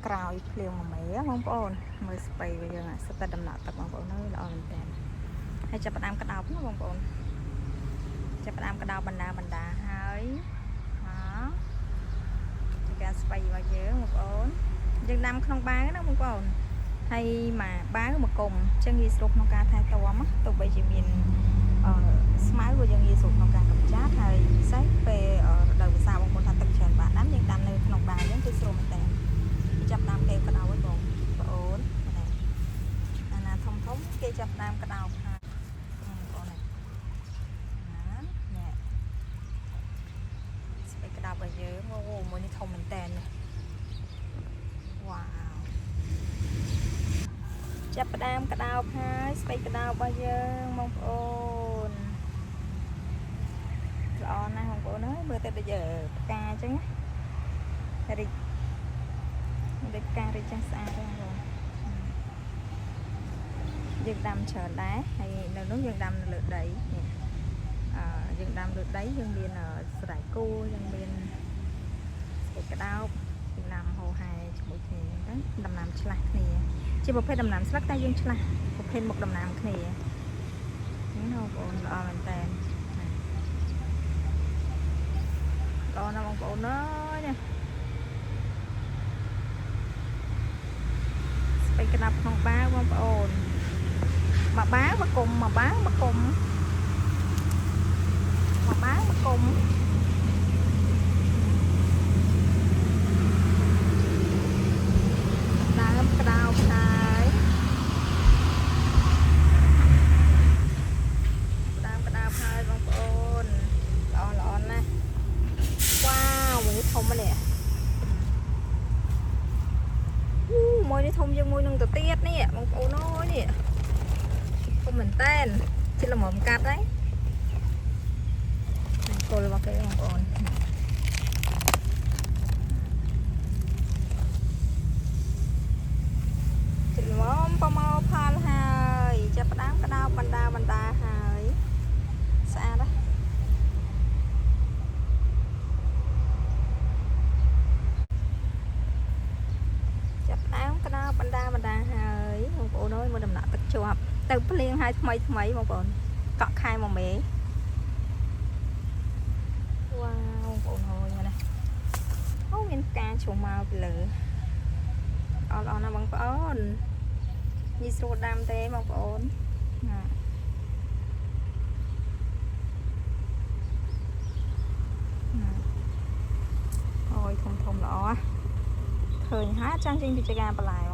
ក្រោយភ្លៀងមួយមេបងប្អូនមើលស្ពៃរបស់យើងសិតតែដំណក់ទឹកបងប្អូនអើយល្អមែនតើហើយចាប់ផ្ដើមក្តោបណាបងប្អូនចាប់ផ្ដើមក្តោបបណ្ដាហើយជាការស្ពៃរបស់យើងបងប្អូនយើងដាំក្នុងបាវណាបងប្អូនហើយមកបាវមកគុំអញ្ចឹងងាយស្រួលក្នុងការថែទាំទោះបីជាមានស្មៅក៏យើងងាយស្រួលក្នុងការកម្ចាត់ហើយពិសេសពេលរដូវវស្សាបងប្អូនថាទឹកច្រើនបាក់ដាំយើងដាំនៅក្នុងបាវហ្នឹងគឺស្រួលមែនតើចាប់ដើមគេក្តោបឲ្យបងប្អូនអាណាធំគេចាប់ដើមក្តោបហើយបងប្អូនណានេះស្ពៃក្តោបឲ្យយើងអូមួយនេះធំមែនតើវ៉ាវចាប់ផ្ដើមក្តោបហើយស្ពៃក្តោបរបស់យើងបងប្អូនល្អណាស់បងប្អូនអើយមើលទៅដូចផ្កាអញ្ចឹងណារីកដូចផ្ការីកចាស់ស្អាតហ្នឹងបងយើងដាំច្រើនដែរហើយនៅនោះយើងដាំនៅលើដីយើងដាំលើដីយើងមានស្រែគោយើងមានស្ពៃក្តោបយើងដាំហូរហែជាមួយគ្នាហ្នឹងដំណាំឆ្លាស់គ្នាជាប្រភេទដំណាំស្លឹកតែយើងឆ្លាស់ប្រភេទមុខដំណាំគ្នានេះបងប្អូនល្អមែនតើល្អណាស់បងប្អូនអើយនេះស្ពៃក្តោបក្នុងបាវបងប្អូនមកបាវមកគុំមកបាវមកគុំមកបាវមកគុំដើមក្តោបហើយដើមក្តោបហើយបងប្អូនល្អណាស់វ៉ាវមួយនេះធំនេះមួយនេះធំជាងមួយនឹងទៅទៀតនេះបងប្អូនអើយនេះធំមែនតើជិះល្មមកាត់ហើយគល់របស់គេបងប្អូនជិះល្មមប្រមោផលហើយចាប់ផ្ដើមក្តោបបណ្ដាហើយស្អាតណាស់ចាប់ផ្ដើមក្តោបបណ្ដាហើយបងប្អូនអើយមើលដំណក់ទឹកជាប់ទៅភ្លៀងហើយថ្មីបងប្អូនកក់ខែមួយមេវ៉ាវបងប្អូនអើយមើលណាអូមានផ្កាជ្រុំមកពីលើល្អណាស់បងប្អូនងាយស្រួលដាំទេបងប្អូនណាអូយធំល្អឃើញហើយចាំចេញពីចការបន្លែ